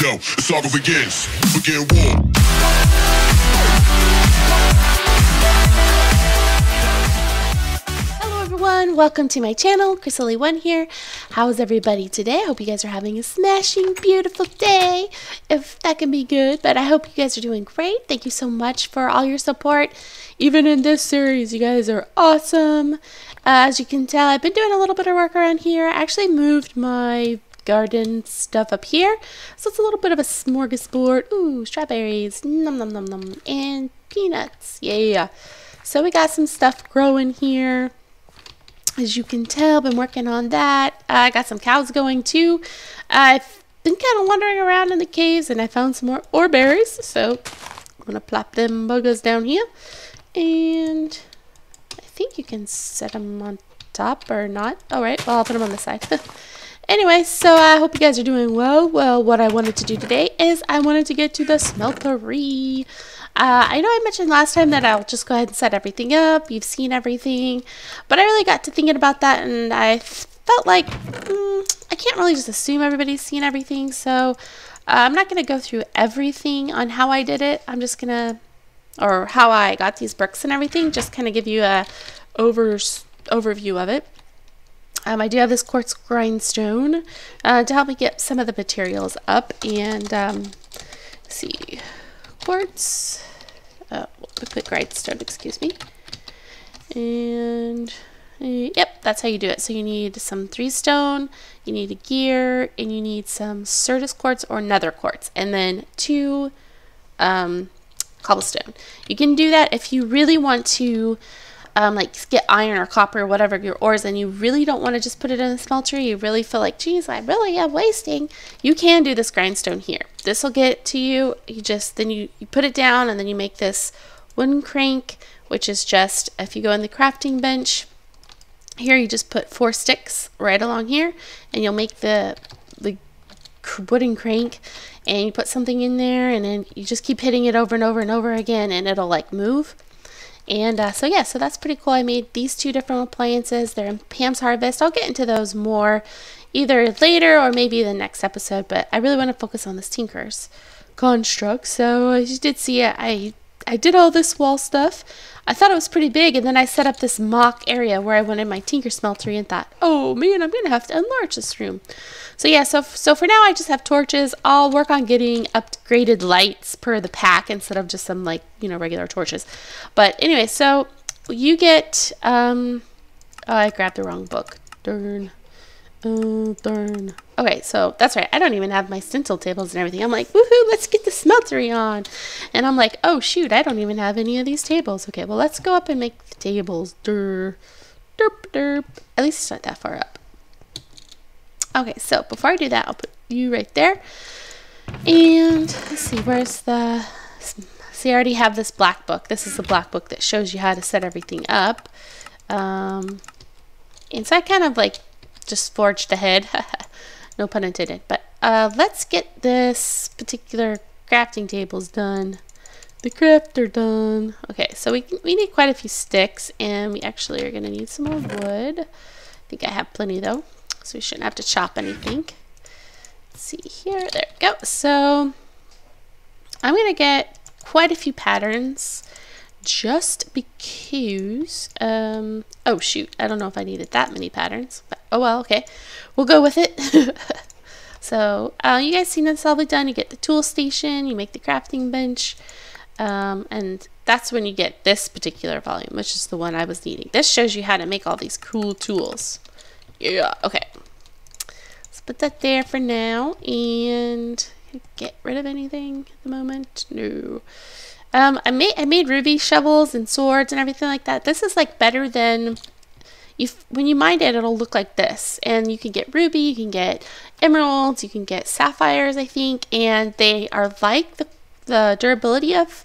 Yo, the saga begins. Begin war. Hello everyone, welcome to my channel. Chrisley1 here. How's everybody today? I hope you guys are having a smashing, beautiful day, if that can be good. But I hope you guys are doing great. Thank you so much for all your support. Even in this series, you guys are awesome. As you can tell, I've been doing a little bit of work around here. I actually moved my garden stuff up here, so it's a little bit of a smorgasbord. Ooh, strawberries, nom nom nom nom, and peanuts. Yeah. So we got some stuff growing here. As you can tell, been working on that. I got some cows going too. I've been kind of wandering around in the caves and I found some more ore berries, so I'm gonna plop them buggers down here. And I think you can set them on top or not. All right, well, I'll put them on the side. Anyway, so I hope you guys are doing well. Well, what I wanted to do today is I wanted to get to the smeltery. I know I mentioned last time that I'll just go ahead and set everything up. You've seen everything. But I really got to thinking about that, and I felt like I can't really just assume everybody's seen everything. So I'm not going to go through everything on how I did it. I'm just going to, or how I got these bricks and everything, just kind of give you a overview of it. I do have this quartz grindstone to help me get some of the materials up. And let's see, quartz, we'll put grindstone, excuse me. And yep, that's how you do it. So you need some 3 stone, you need a gear, and you need some Certus quartz or nether quartz, and then 2 cobblestone. You can do that if you really want to like get iron or copper or whatever your ores, and you really don't want to just put it in the smeltery. You really feel like, geez, I really am wasting. You can do this grindstone here. This will get to you. You just then you put it down, and then you make this wooden crank, which is just, if you go in the crafting bench here, you just put 4 sticks right along here, and you'll make the wooden crank, and you put something in there, and then you just keep hitting it over and over and over again, and it'll like move. And so yeah, so that's pretty cool. I made these 2 different appliances. They're in Pam's Harvest. I'll get into those more either later or maybe the next episode, but I really want to focus on this Tinker's construct. So as you did see, I did all this wall stuff. I thought it was pretty big, and then I set up this mock area where I wanted my Tinker smeltery and thought, oh man, I'm gonna have to enlarge this room. So yeah, so for now I just have torches. I'll work on getting upgraded lights per the pack instead of just some, like, you know, regular torches. But anyway, so you get oh, I grabbed the wrong book. Darn. Darn. Okay, so that's right. I don't even have my stencil tables and everything. I'm like, woohoo, let's get the smeltery on. And I'm like, oh shoot, I don't even have any of these tables. Okay, well, let's go up and make the tables. Derp, derp. At least it's not that far up. Okay, so before I do that, I'll put you right there. And let's see, where's the... See, I already have this black book. This is the black book that shows you how to set everything up. And so I kind of like just forged ahead. No pun intended. But let's get this particular crafting tables done. The crafter done. Okay, so we need quite a few sticks, and we actually are going to need some more wood. I think I have plenty though, so we shouldn't have to chop anything. Let's see here. There we go. So I'm going to get quite a few patterns just because oh shoot, I don't know if I needed that many patterns, but oh well, okay, we'll go with it. So you guys seen this all be done. You get the tool station, you make the crafting bench, and that's when you get this particular volume, which is the one I was needing. This shows you how to make all these cool tools. Yeah, okay, let's put that there for now and get rid of anything at the moment. No. I made ruby shovels and swords and everything like that. This is like better than when you mine it, it'll look like this. And you can get ruby, you can get emeralds, you can get sapphires, I think, and they are like the durability of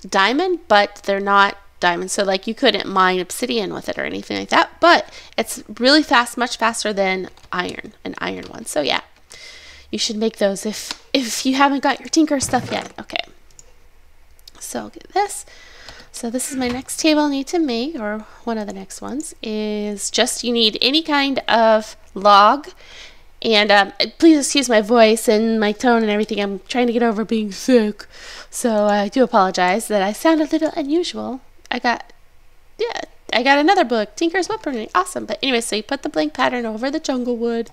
diamond, but they're not diamond. So like you couldn't mine obsidian with it or anything like that, but it's really fast, much faster than iron, an iron one. So yeah, you should make those if you haven't got your Tinker stuff yet. Okay. So I'll get this. So this is my next table I need to make, or one of the next ones, is just you need any kind of log And please excuse my voice and my tone and everything. I'm trying to get over being sick. So I do apologize that I sound a little unusual. I got another book, Tinker's Web Printing. Awesome. But anyway, so you put the blank pattern over the jungle wood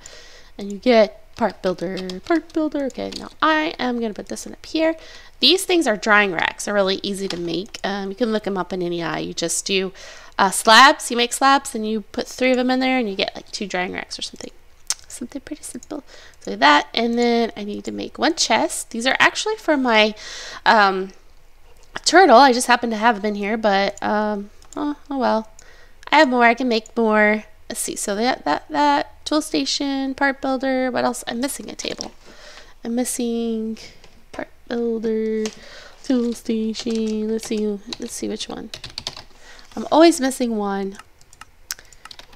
and you get part builder. Okay, now I am going to put this one up here. These things are drying racks. They're really easy to make. You can look them up in any eye. You just do slabs. You make slabs and you put 3 of them in there and you get like 2 drying racks or something. Something pretty simple. So that, and then I need to make 1 chest. These are actually for my turtle. I just happen to have them in here, but oh well. I have more. I can make more. Let's see. So that tool station, part builder. What else? I'm missing a table. I'm missing part builder, tool station. Let's see which one. I'm always missing one.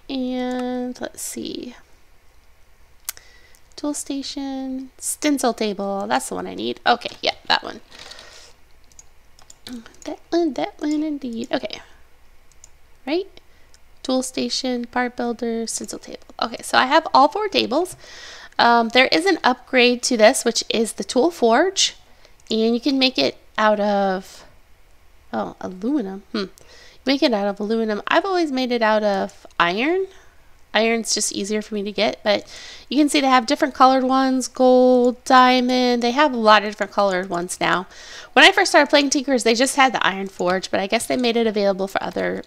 And let's see. Tool station, stencil table. That's the one I need. Okay, yeah, that one. That one indeed. Okay. Right? Tool station, part builder, stencil table. Okay, so I have all 4 tables. There is an upgrade to this, which is the tool forge, and you can make it out of aluminum. Make it out of aluminum. I've always made it out of iron. Iron's just easier for me to get, but you can see they have different colored ones, gold, diamond. They have a lot of different colored ones now. When I first started playing Tinkers, they just had the iron forge, but I guess they made it available for other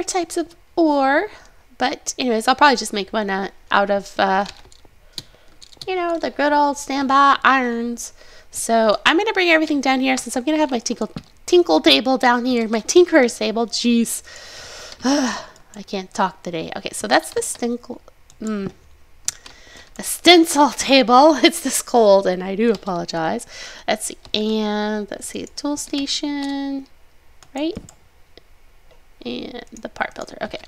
types of ore. But anyways, I'll probably just make one out of you know, the good old standby irons. So I'm gonna bring everything down here since I'm gonna have my tinkle table down here, my tinker's table. Jeez, I can't talk today. Okay, so that's the stencil table. It's this cold, and I do apologize. Let's see, and let's see, tool station, right? And the part builder. Okay,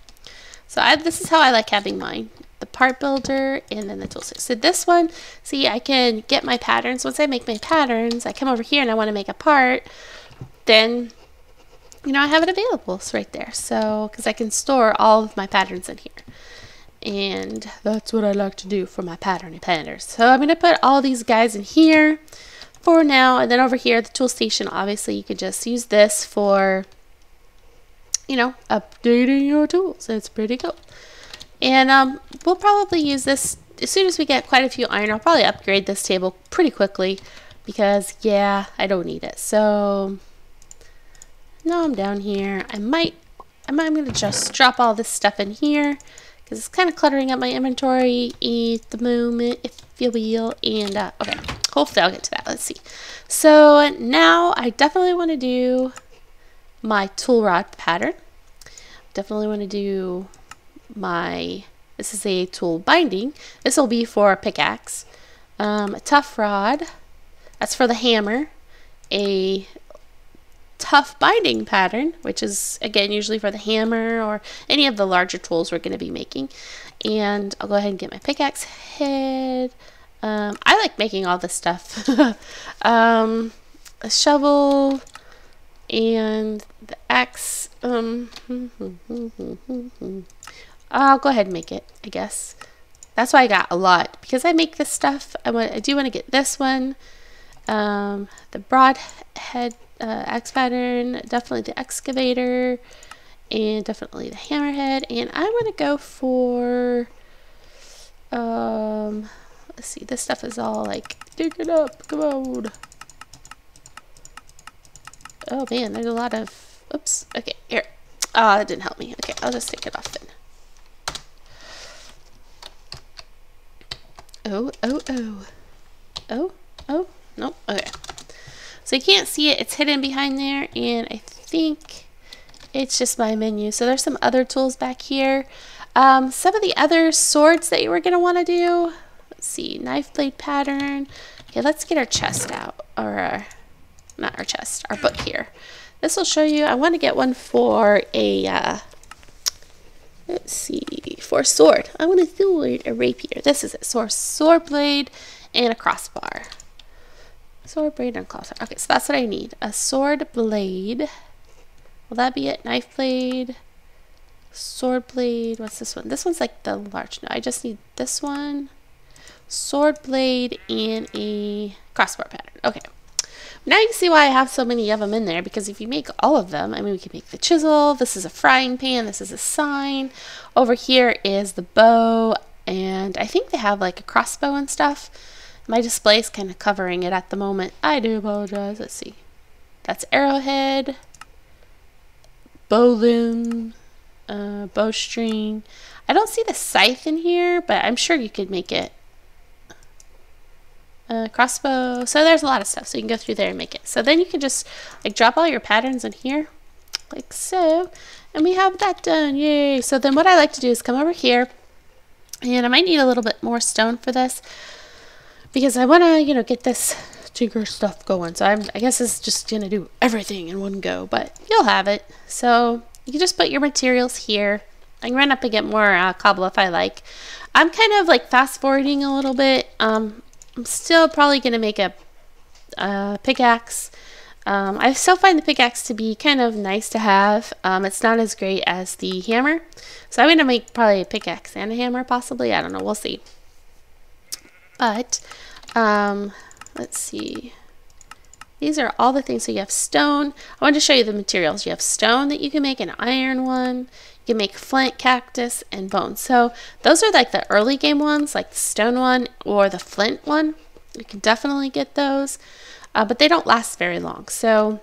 so this is how I like having mine. The part builder and then the tool station. So this one, see, I can get my patterns. Once I make my patterns, I come over here and I want to make a part, then, you know, I have it available. It's right there. So, because I can store all of my patterns in here. And that's what I like to do for my patterny planners. So I'm going to put all these guys in here for now. And then over here, the tool station, obviously you could just use this for, you know, updating your tools. It's pretty cool. And we'll probably use this as soon as we get quite a few iron. I'll probably upgrade this table pretty quickly because, yeah, I don't need it. So now I'm down here. I'm going to just drop all this stuff in here because it's kind of cluttering up my inventory at the moment, if you will. And okay, hopefully I'll get to that. Let's see. So now I definitely want to do my tool rod pattern. Definitely want to do this is a tool binding. This will be for a pickaxe. A tough rod, that's for the hammer. A tough binding pattern, which is again usually for the hammer or any of the larger tools we're going to be making. And I'll go ahead and get my pickaxe head. I like making all this stuff. A shovel and the axe. I'll go ahead and make it, I guess. That's why I got a lot, because I make this stuff. I do want to get this one, the broad head axe pattern, definitely the excavator, and definitely the hammerhead. And I want to go for let's see, this stuff is all like, dig it up, come on. Oh man, there's a lot of, oops, okay, here. Oh, that didn't help me. Okay, I'll just take it off then. Oh, nope, okay. So you can't see it, it's hidden behind there, and I think it's just my menu. So there's some other tools back here. Some of the other swords that you were gonna wanna do, let's see, knife blade pattern. Okay, let's get our chest out, or not our chest, our book here. This will show you, I want to get one for a, let's see, for a sword. I want a sword, a rapier. This is it, sword blade and a crossbar. Sword blade and crossbar. Okay, so that's what I need. A sword blade. Will that be it? Knife blade. Sword blade. What's this one? This one's like the large. No, I just need this one. Sword blade and a crossbar pattern. Okay. Now you can see why I have so many of them in there, because if you make all of them, I mean, we can make the chisel. This is a frying pan. This is a sign. Over here is the bow, and I think they have like a crossbow and stuff. My display is kind of covering it at the moment. I do apologize. Let's see. That's arrowhead, bowloom, bowstring. I don't see the scythe in here, but I'm sure you could make it. Crossbow. So there's a lot of stuff, so you can go through there and make it. So then you can just like drop all your patterns in here like so, and we have that done. Yay. So then what I like to do is come over here, and I might need a little bit more stone for this because I want to, you know, get this tinker stuff going. So I guess it's just gonna do everything in one go, but you'll have it. So you can just put your materials here. I can run up and get more cobble if I like. I'm kind of like fast forwarding a little bit. I'm still probably going to make a pickaxe. I still find the pickaxe to be kind of nice to have. It's not as great as the hammer. So I'm going to make probably a pickaxe and a hammer possibly. I don't know. We'll see. But let's see. These are all the things. So you have stone. I wanted to show you the materials. You have stone that you can make, an iron one. You can make flint, cactus, and bone. So those are like the early game ones, like the stone one or the flint one. You can definitely get those, but they don't last very long. So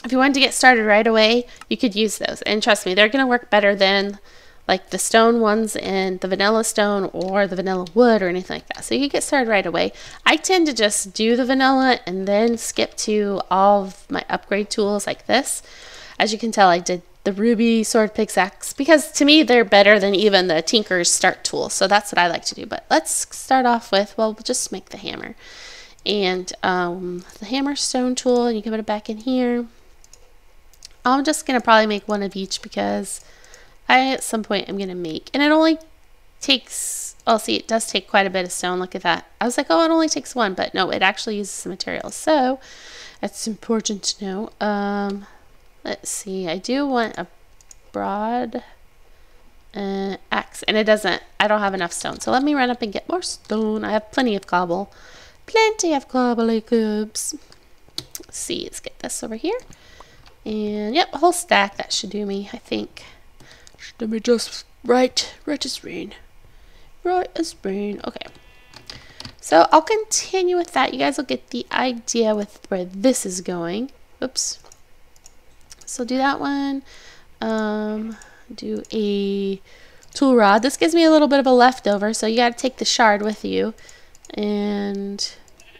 if you wanted to get started right away, you could use those. And trust me, they're going to work better than like the stone ones and the vanilla stone or the vanilla wood or anything like that. So you can get started right away. I tend to just do the vanilla and then skip to all of my upgrade tools like this. As you can tell, I did the ruby sword pickaxe because to me they're better than even the tinker's start tool. So that's what I like to do. But let's start off with, well, we'll just make the hammer. And the hammer stone tool, and you can put it back in here. I'm just going to probably make one of each because at some point I'm going to make, and it only takes, oh, see, it does take quite a bit of stone. Look at that. I was like, oh, it only takes one, but no, it actually uses some materials. So that's important to know. Let's see, I do want a broad axe, and it doesn't, I don't have enough stone. So let me run up and get more stone. I have plenty of cobble. Plenty of cobble cubes. Let's see, let's get this over here. And yep, a whole stack, that should do me, I think. Let me just right as rain. Right as rain. Okay. So I'll continue with that. You guys will get the idea with where this is going. Oops. So do that one. Do a tool rod. This gives me a little bit of a leftover, so you got to take the shard with you. And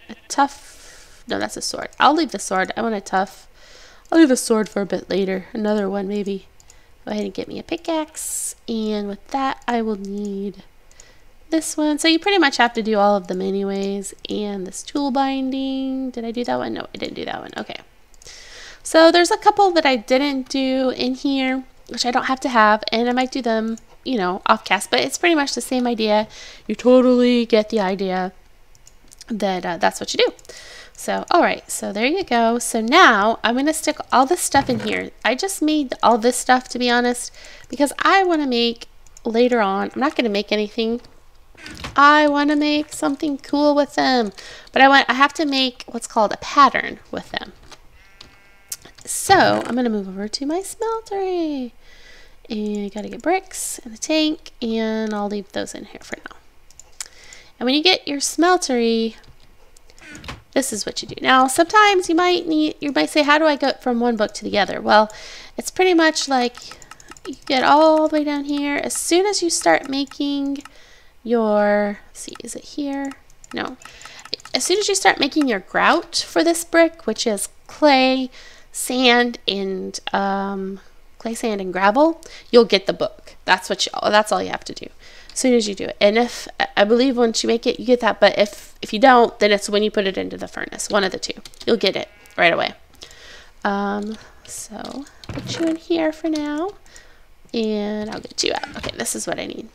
a tough, no, that's a sword. I'll leave the sword. I want a tough. I'll leave the sword for a bit later. Another one maybe. Go ahead and get me a pickaxe. And with that, I will need this one. So you pretty much have to do all of them anyways. And this tool binding. Did I do that one? No, I didn't do that one. Okay. So there's a couple that I didn't do in here, which I don't have to have, and I might do them, you know, off cast, but it's pretty much the same idea. You totally get the idea that that's what you do. So, all right, so there you go. So now I'm going to stick all this stuff in here. I just made all this stuff, to be honest, because I want to make later on, I'm not going to make anything. I want to make something cool with them, but I have to make what's called a pattern with them. So I'm going to move over to my smeltery, and I got to get bricks and a tank, and I'll leave those in here for now. And when you get your smeltery, this is what you do. Now, sometimes you might say, how do I go from one book to the other? Well, it's pretty much like you get all the way down here. As soon as you start making your, let's see, is it here? No. As soon as you start making your grout for this brick, which is clay, sand, and gravel, you'll get the book. That's all you have to do as soon as you do it. And if I believe once you make it, you get that. But if you don't, then it's when you put it into the furnace. One of the two. You'll get it right away. So put you in here for now, and I'll get you out. Okay, this is what I need.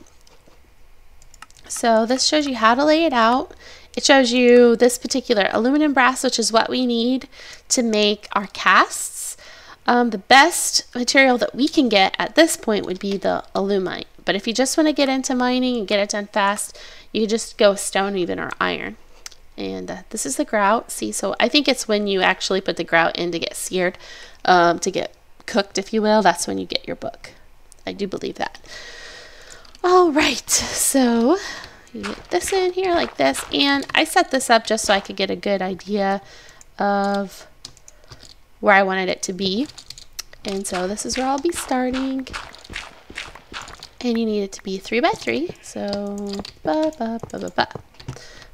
So this shows you how to lay it out. It shows you this particular aluminum brass, which is what we need to make our casts. The best material that we can get at this point would be the alumite. But if you just want to get into mining and get it done fast, you can just go stone, even, or iron. And this is the grout. See, so I think it's when you actually put the grout in to get seared, to get cooked, if you will. That's when you get your book. I do believe that. All right, so you get this in here like this. And I set this up just so I could get a good idea of where I wanted it to be. And so this is where I'll be starting. And you need it to be 3 by 3. So,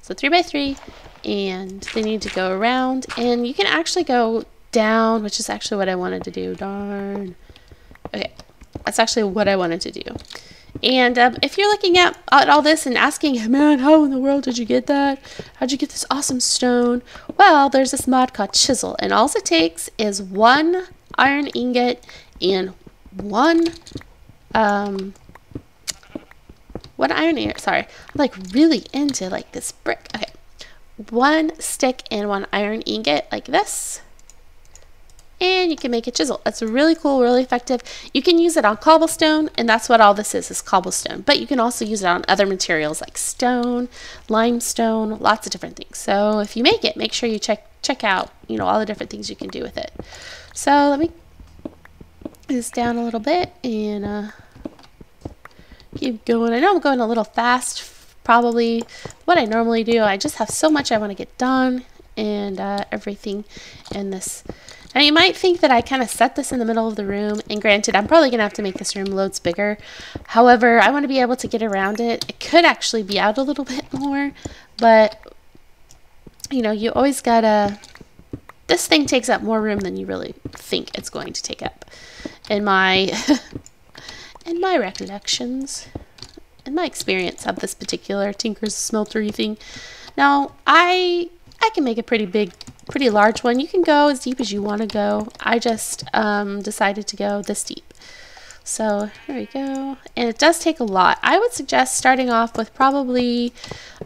so 3 by 3, and they need to go around, and you can actually go down, which is actually what I wanted to do. Darn. Okay, that's actually what I wanted to do. And if you're looking at all this and asking, man, how in the world did you get that? How'd you get this awesome stone? Well, there's this mod called Chisel, and all it takes is 1 iron ingot and 1 iron ingot. Sorry, I'm like really into like this brick. Okay, 1 stick and 1 iron ingot like this, and you can make a chisel. It's really cool, really effective. You can use it on cobblestone, and that's what all this is cobblestone. But you can also use it on other materials like stone, limestone, lots of different things. So if you make it, make sure you check out, you know, all the different things you can do with it. So let me move this down a little bit and keep going. I know I'm going a little fast, probably what I normally do. I just have so much I want to get done, and everything in this. Now you might think that I kind of set this in the middle of the room, and granted, I'm probably going to have to make this room loads bigger. However, I want to be able to get around it. It could actually be out a little bit more, but you know, you always gotta, this thing takes up more room than you really think it's going to take up. In my in my recollections, in my experience of this particular Tinker's smeltery thing. Now, I can make a pretty big, pretty large one. You can go as deep as you want to go. I just decided to go this deep. So here we go. And it does take a lot. I would suggest starting off with probably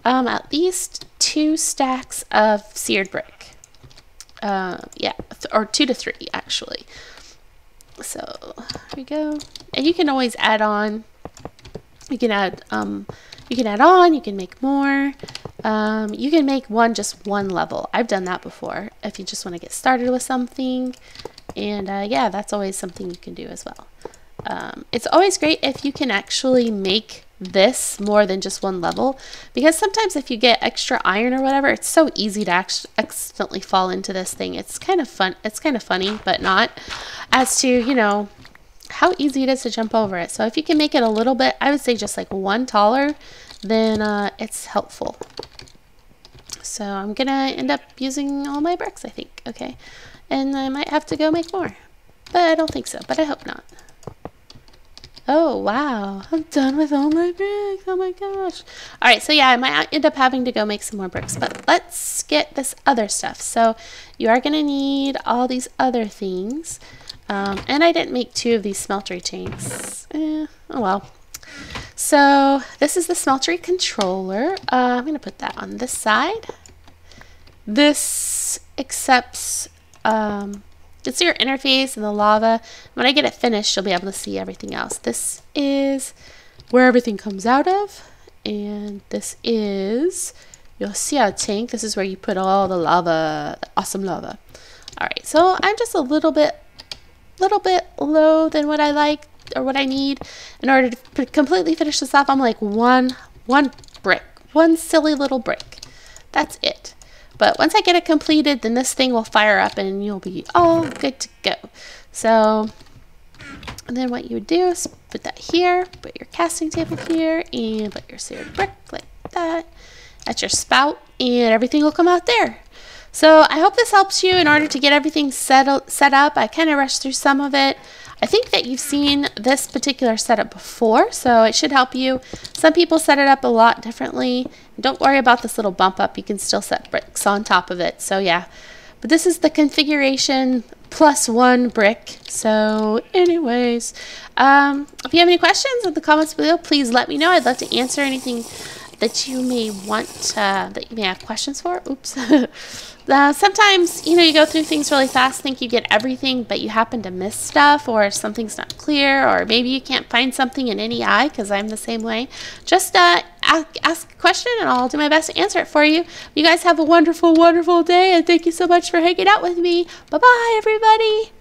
at least 2 stacks of seared brick. Yeah, or 2 to 3 actually. So here we go. And you can always add on. You can add on, you can make more. You can make just one level. I've done that before if you just want to get started with something. And yeah, that's always something you can do as well. It's always great if you can actually make this more than just one level, because sometimes if you get extra iron or whatever, it's so easy to accidentally fall into this thing. It's kind of fun. It's kind of funny, but not as to, you know, how easy it is to jump over it. So if you can make it a little bit, I would say just like 1 taller, then it's helpful. So I'm gonna end up using all my bricks, I think. Okay, and I might have to go make more, but I don't think so, but I hope not. Oh wow, I'm done with all my bricks. Oh my gosh. All right, so yeah, I might end up having to go make some more bricks, but let's get this other stuff. So you are gonna need all these other things. And I didn't make 2 of these smeltery tanks. Oh well. So this is the smeltery controller. I'm going to put that on this side. This accepts, it's your interface and the lava. When I get it finished, you'll be able to see everything else. This is where everything comes out of. And this is, you'll see our tank. This is where you put all the lava, the awesome lava. All right, so I'm just a little bit low than what I like or what I need in order to completely finish this off. I'm like one brick, one silly little brick. That's it. But once I get it completed, then this thing will fire up and you'll be all good to go. So, and then what you would do is put that here, put your casting table here, and put your seared brick like that. That's your spout, and everything will come out there. So I hope this helps you in order to get everything set up. I kind of rushed through some of it. I think that you've seen this particular setup before, so it should help you. Some people set it up a lot differently. Don't worry about this little bump up. You can still set bricks on top of it. So yeah, but this is the configuration plus 1 brick. So anyways, if you have any questions in the comments below, please let me know. I'd love to answer anything that you may that you may have questions for. Oops. Sometimes, you know, you go through things really fast, think you get everything, but you happen to miss stuff, or something's not clear, or maybe you can't find something in any eye, because I'm the same way. Just ask a question, and I'll do my best to answer it for you. You guys have a wonderful, wonderful day, and thank you so much for hanging out with me. Bye-bye, everybody.